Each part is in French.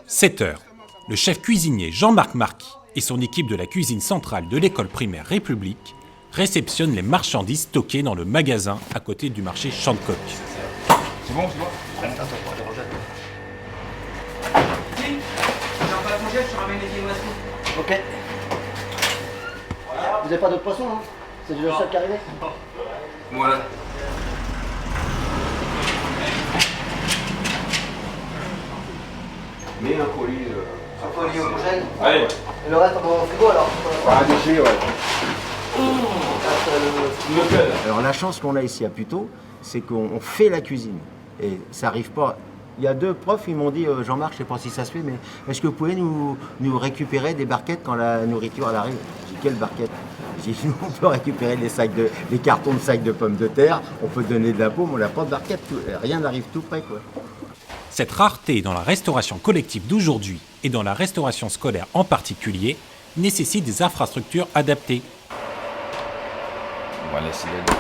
7 heures. Le chef cuisinier Jean-Marc Marquis et son équipe de la cuisine centrale de l'école primaire République réceptionnent les marchandises stockées dans le magasin à côté du marché Champ de Coq. C'est bon, c'est bon. Attends, je rejette. Si, j'en pas la congèle, je ramène les vieilles. Ok. Voilà. Vous n'avez pas d'autres poissons, hein? C'est le seul qui est arrivé? Voilà. Mais un colis. Un colis au congèle? Allez. Et le reste, on va au frigo alors? Ah, déchet, ouais. Alors la chance qu'on a ici à Puteaux, c'est qu'on fait la cuisine. Et ça n'arrive pas. Il y a 2 profs, ils m'ont dit, Jean-Marc, je ne sais pas si ça se fait, mais est-ce que vous pouvez nous récupérer des barquettes quand la nourriture elle arrive? J'ai dit, quelle barquette? J'ai dit, nous, on peut récupérer les cartons de sacs de pommes de terre, on peut donner de la paume, on n'a pas de barquette, rien n'arrive tout près, quoi. Cette rareté dans la restauration collective d'aujourd'hui et dans la restauration scolaire en particulier nécessite des infrastructures adaptées. On va laisser les dedans.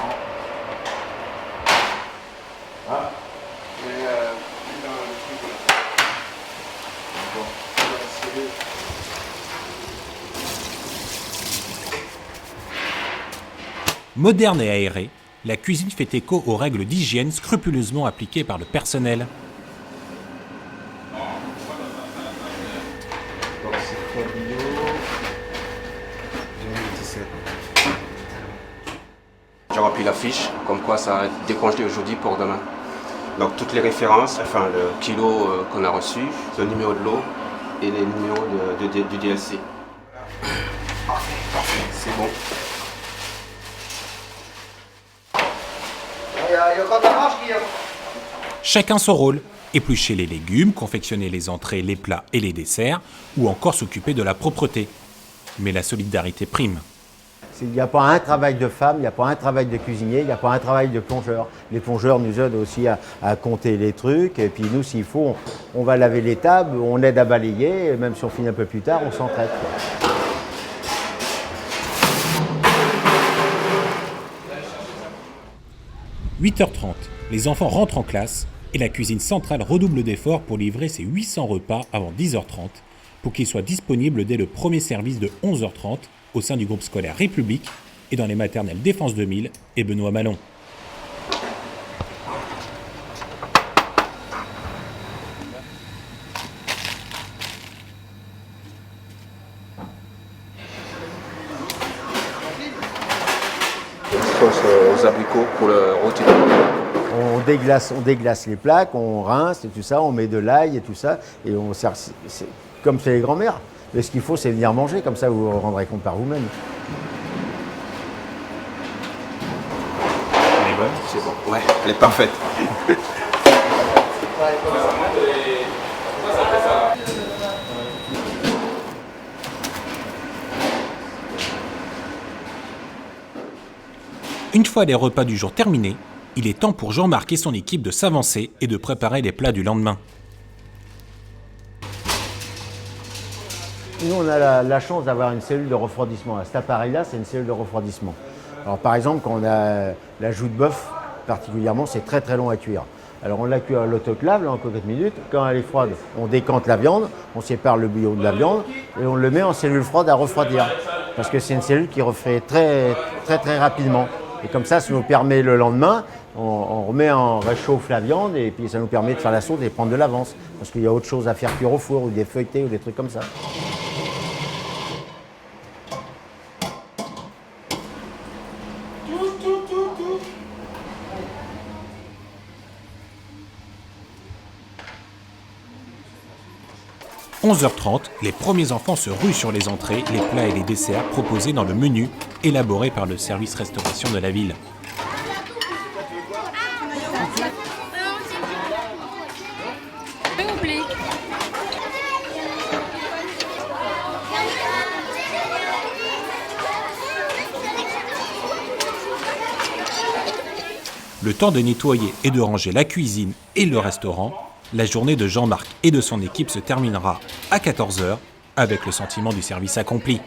Ah. Moderne et aérée, la cuisine fait écho aux règles d'hygiène scrupuleusement appliquées par le personnel. Donc c'est très bio. 2017. J'ai rempli la fiche, comme quoi ça a été décongelé aujourd'hui pour demain. Donc toutes les références, enfin le kilo qu'on a reçu, le numéro de l'eau et les numéros du DLC. Parfait, c'est bon. Il y a encore de la marche, Guillaume. Chacun son rôle, éplucher les légumes, confectionner les entrées, les plats et les desserts, ou encore s'occuper de la propreté. Mais la solidarité prime. Il n'y a pas un travail de femme, il n'y a pas un travail de cuisinier, il n'y a pas un travail de plongeur. Les plongeurs nous aident aussi à compter les trucs, et puis nous, s'il faut, on va laver les tables, on aide à balayer, et même si on finit un peu plus tard, on s'entraide. 8h30, les enfants rentrent en classe et la cuisine centrale redouble d'efforts pour livrer ses 800 repas avant 10h30 pour qu'ils soient disponibles dès le premier service de 11h30 au sein du groupe scolaire République et dans les maternelles Défense 2000 et Benoît Malon. Aux abricots pour le rôti. On déglace les plaques, on rince et tout ça, on met de l'ail et tout ça, et on sert, c'est comme chez les grands-mères. Mais ce qu'il faut, c'est venir manger, comme ça vous vous rendrez compte par vous-même. Elle est bonne? C'est bon. Ouais, elle est parfaite. Une fois les repas du jour terminés, il est temps pour Jean-Marc et son équipe de s'avancer et de préparer les plats du lendemain. Nous, on a la chance d'avoir une cellule de refroidissement. Cet appareil-là, c'est une cellule de refroidissement. Alors, par exemple, quand on a la joue de bœuf, particulièrement, c'est très très long à cuire. Alors, on la cuit à l'autoclave, là, en 4 minutes. Quand elle est froide, on décante la viande, on sépare le bouillon de la viande et on le met en cellule froide à refroidir. Parce que c'est une cellule qui refait très rapidement. Et comme ça nous permet le lendemain, on réchauffe la viande et puis ça nous permet de faire la sauce et de prendre de l'avance. Parce qu'il y a autre chose à faire cuire au four ou des feuilletés ou des trucs comme ça. « 11h30, les premiers enfants se ruent sur les entrées, les plats et les desserts proposés dans le menu élaboré par le service restauration de la ville. Le temps de nettoyer et de ranger la cuisine et le restaurant, la journée de Jean-Marc et de son équipe se terminera à 14h avec le sentiment du service accompli.